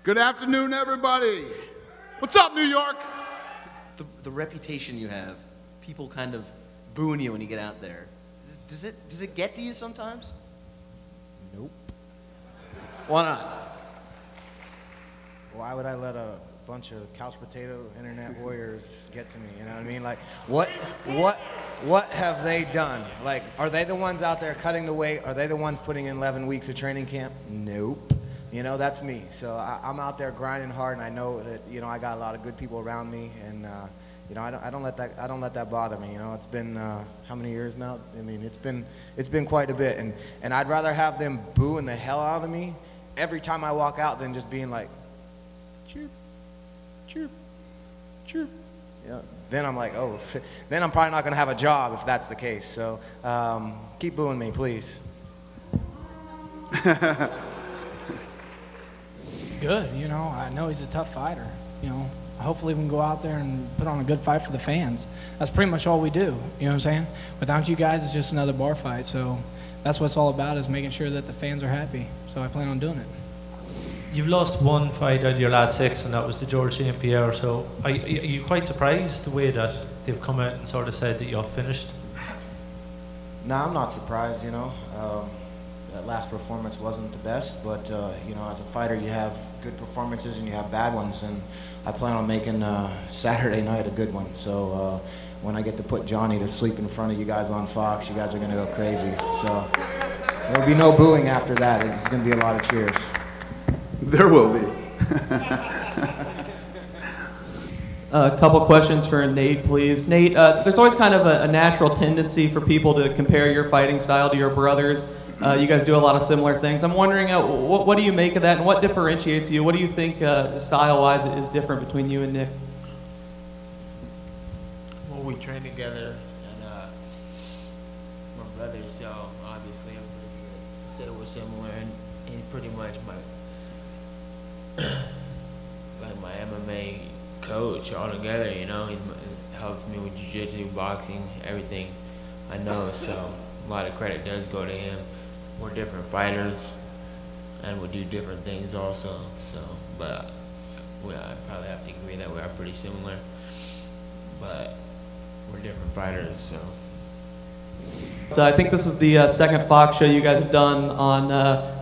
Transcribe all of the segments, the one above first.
Good afternoon, everybody. What's up, New York? The reputation you have, people kind of booing you when you get out there. Does it get to you sometimes? Nope. Why not? Why would I let a bunch of couch potato internet warriors get to me? You know what I mean? Like, what have they done? Like, are they the ones out there cutting the weight? Are they the ones putting in 11 weeks of training camp? Nope. You know, that's me. So I'm out there grinding hard, and I know that, you know, I got a lot of good people around me, and you know, I don't let that bother me. You know, it's been how many years now? I mean, it's been quite a bit, and I'd rather have them booing the hell out of me every time I walk out than just being like, chirp, chirp, chirp. Yeah. Then I'm like, oh, then I'm probably not gonna have a job if that's the case. So keep booing me, please. Good, you know, I know he's a tough fighter, you know. Hopefully we can go out there and put on a good fight for the fans. That's pretty much all we do, you know what I'm saying? Without you guys, it's just another bar fight, so that's what it's all about, is making sure that the fans are happy. So I plan on doing it. You've lost one fight out of your last 6, and that was the George St. Pierre, so are you quite surprised the way that they've come out and sort of said that you're finished? No, I'm not surprised, you know. That last performance wasn't the best, but you know, as a fighter, you have good performances and you have bad ones, and I plan on making Saturday night a good one. So when I get to put Johnny to sleep in front of you guys on Fox, you guys are gonna go crazy. So there'll be no booing after that. It's gonna be a lot of cheers. There will be. A couple questions for Nate, please. Nate, there's always kind of a natural tendency for people to compare your fighting style to your brother's. You guys do a lot of similar things. I'm wondering, what do you make of that, and what differentiates you? What do you think style-wise is different between you and Nick? Well, we train together, and my brother, so obviously I'm pretty good. So we're similar, and he's pretty much my MMA coach altogether. You know, he helps me with jiu-jitsu, boxing, everything I know. So a lot of credit does go to him. We're different fighters, and we do different things also. So, but I probably have to agree that we are pretty similar. But we're different fighters, so. So I think this is the second Fox show you guys have done on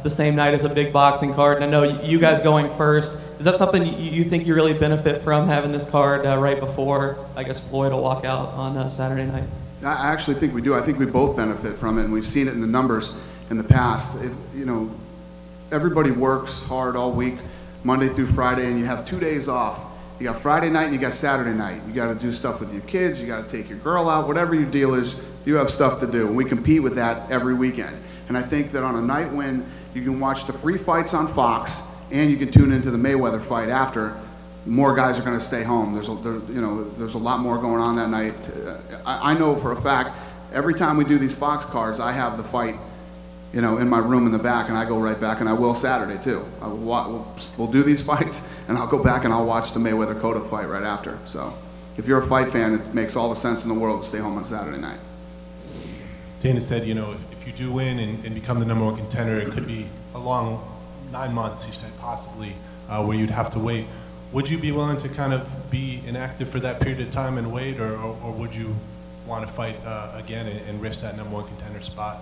the same night as a big boxing card. And I know you guys going first. Is that something you think you really benefit from, having this card right before, I guess, Floyd will walk out on Saturday night? I actually think we do. I think we both benefit from it, and we've seen it in the numbers in the past. You know, everybody works hard all week, Monday through Friday, and you have 2 days off. You got Friday night and you got Saturday night. You got to do stuff with your kids. You got to take your girl out. Whatever your deal is, you have stuff to do. And we compete with that every weekend. And I think that on a night when you can watch the free fights on Fox and you can tune into the Mayweather fight after, more guys are going to stay home. There's a lot more going on that night. I know for a fact, every time we do these Fox cards, I have the fight, you know, in my room in the back, and I go right back, and I will Saturday too. We'll do these fights, and I'll go back and I'll watch the Mayweather Cotto fight right after. So, if you're a fight fan, it makes all the sense in the world to stay home on Saturday night. Dana said, you know, if you do win and become the #1 contender, it could be a long 9 months. He said possibly where you'd have to wait. Would you be willing to kind of be inactive for that period of time and wait, or would you want to fight again and risk that #1 contender spot?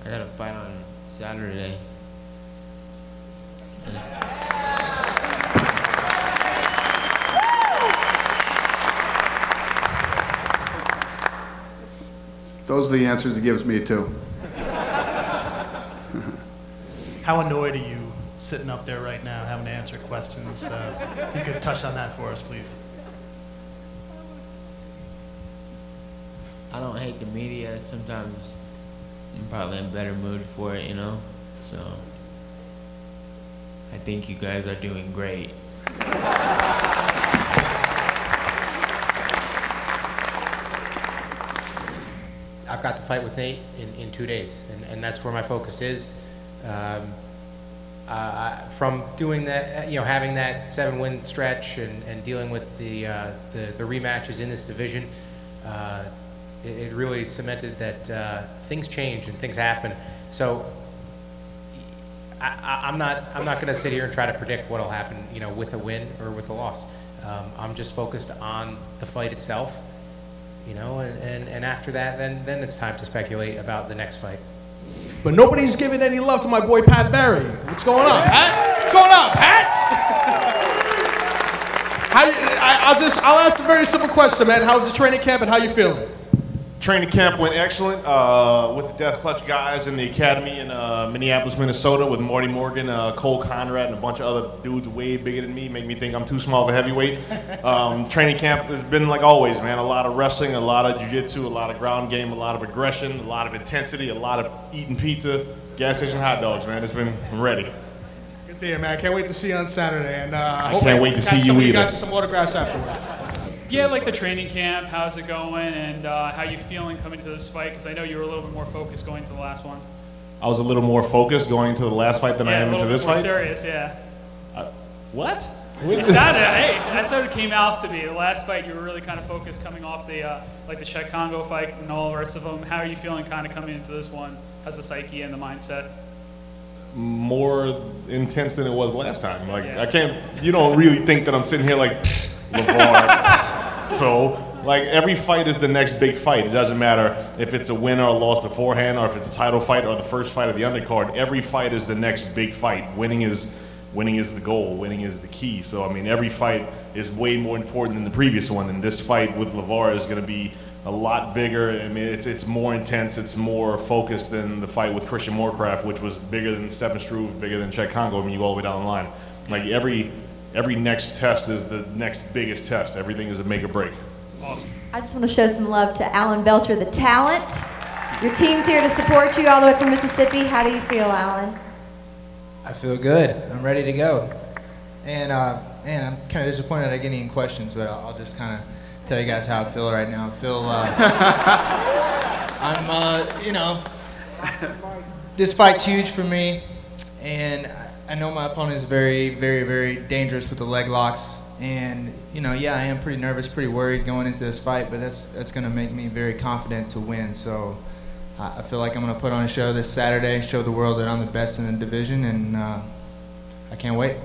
I got a fight on Saturday. Those are the answers he gives me too. How annoyed are you sitting up there right now having to answer questions? You could touch on that for us, please. I don't hate the media. Sometimes I'm probably in a better mood for it, you know? So I think you guys are doing great. I've got the fight with Nate in 2 days, and that's where my focus is. From doing that, you know, having that 7-win stretch and dealing with the rematches in this division, it really cemented that things change and things happen. So I'm not going to sit here and try to predict what'll happen, you know, with a win or with a loss. I'm just focused on the fight itself, you know, and after that, then it's time to speculate about the next fight. But nobody's giving any love to my boy Pat Barry. What's going on, Pat? What's going on, Pat? I'll ask a very simple question, man. How's the training camp and how you feeling? Training camp went excellent with the Death Clutch guys in the academy in Minneapolis, Minnesota, with Marty Morgan, Cole Conrad, and a bunch of other dudes way bigger than me, make me think I'm too small of a heavyweight. Training camp has been like always, man. A lot of wrestling, a lot of jiu-jitsu, a lot of ground game, a lot of aggression, a lot of intensity, a lot of eating pizza, gas station hot dogs, man. I'm ready. Good to hear, man. I can't wait to see you on Saturday. And I can't wait to see you either. You guys some autographs afterwards. Yeah, like the training camp, how's it going, and how you feeling coming to this fight? Because I know you were a little bit more focused going to the last one. I was a little more focused going into the last fight than I am into this fight? Serious, yeah. What? It sounded, hey, that's how it came out to be. The last fight, you were really kind of focused coming off the like the Czech Congo fight and all the rest of them. How are you feeling kind of coming into this one? How's the psyche and the mindset? More intense than it was last time. Like, I can't, you don't really think that I'm sitting here like, LeVar. So, like, every fight is the next big fight. It doesn't matter if it's a win or a loss beforehand, or if it's a title fight or the first fight of the undercard. Every fight is the next big fight. Winning is the goal. Winning is the key. So, I mean, every fight is way more important than the previous one. And this fight with LeVar is going to be a lot bigger. I mean, it's more intense. It's more focused than the fight with Christian Moorcraft, which was bigger than Stephen Struve, bigger than Czech Congo. I mean, you go all the way down the line. Like, every next test is the next biggest test. Everything is a make or break. Awesome. I just want to show some love to Alan Belcher, the talent. Your team's here to support you all the way from Mississippi. How do you feel, Alan? I feel good. I'm ready to go. And I'm kind of disappointed I get any questions, but I'll just kind of tell you guys how I feel right now. I feel, you know, this fight's huge for me, and I know my opponent is very, very, very dangerous with the leg locks. And, you know, yeah, I am pretty nervous, pretty worried going into this fight, but that's going to make me very confident to win. So I feel like I'm going to put on a show this Saturday, show the world that I'm the best in the division, and I can't wait.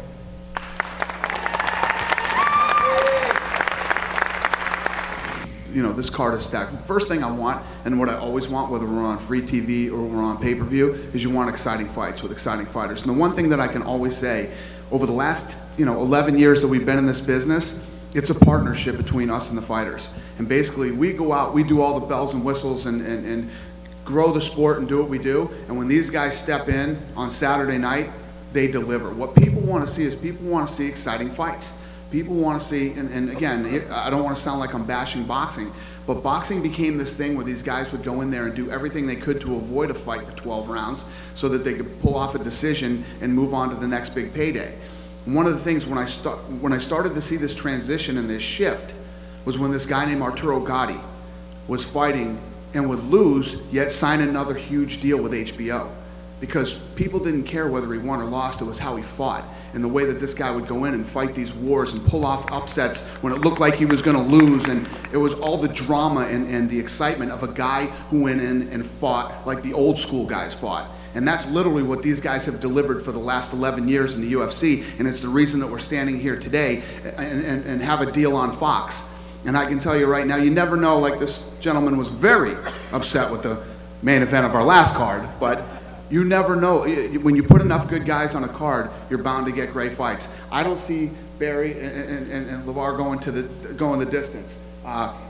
You know, this card is stacked. First thing I want, and what I always want, whether we're on free TV or we're on pay-per-view, is you want exciting fights with exciting fighters. And the one thing that I can always say, over the last 11 years that we've been in this business, it's a partnership between us and the fighters. And basically, we go out, we do all the bells and whistles and grow the sport and do what we do. And when these guys step in on Saturday night, they deliver. What people want to see is people want to see exciting fights. People want to see, and again, I don't want to sound like I'm bashing boxing, but boxing became this thing where these guys would go in there and do everything they could to avoid a fight for 12 rounds so that they could pull off a decision and move on to the next big payday. One of the things when I started to see this transition and this shift was when this guy named Arturo Gatti was fighting and would lose, yet sign another huge deal with HBO. Because people didn't care whether he won or lost, it was how he fought. And the way that this guy would go in and fight these wars and pull off upsets when it looked like he was going to lose. And it was all the drama and the excitement of a guy who went in and fought like the old school guys fought. And that's literally what these guys have delivered for the last 11 years in the UFC. And it's the reason that we're standing here today and have a deal on Fox. And I can tell you right now, you never know, like this gentleman was very upset with the main event of our last card, but you never know. When you put enough good guys on a card, you're bound to get great fights. I don't see Barry and LeVar going the distance.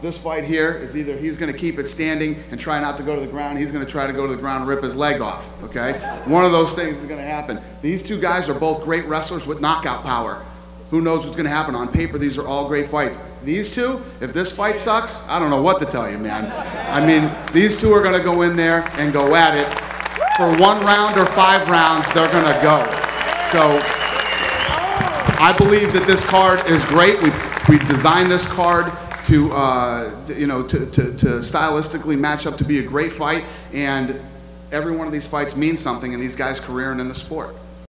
This fight here is either he's going to keep it standing and try not to go to the ground, he's going to try to go to the ground and rip his leg off, okay? One of those things is going to happen. These two guys are both great wrestlers with knockout power. Who knows what's going to happen? On paper, these are all great fights. These two, if this fight sucks, I don't know what to tell you, man. I mean, these two are going to go in there and go at it. For 1 round or 5 rounds, they're going to go. So I believe that this card is great. We designed this card to stylistically match up to be a great fight, and every one of these fights means something in these guys' career and in the sport.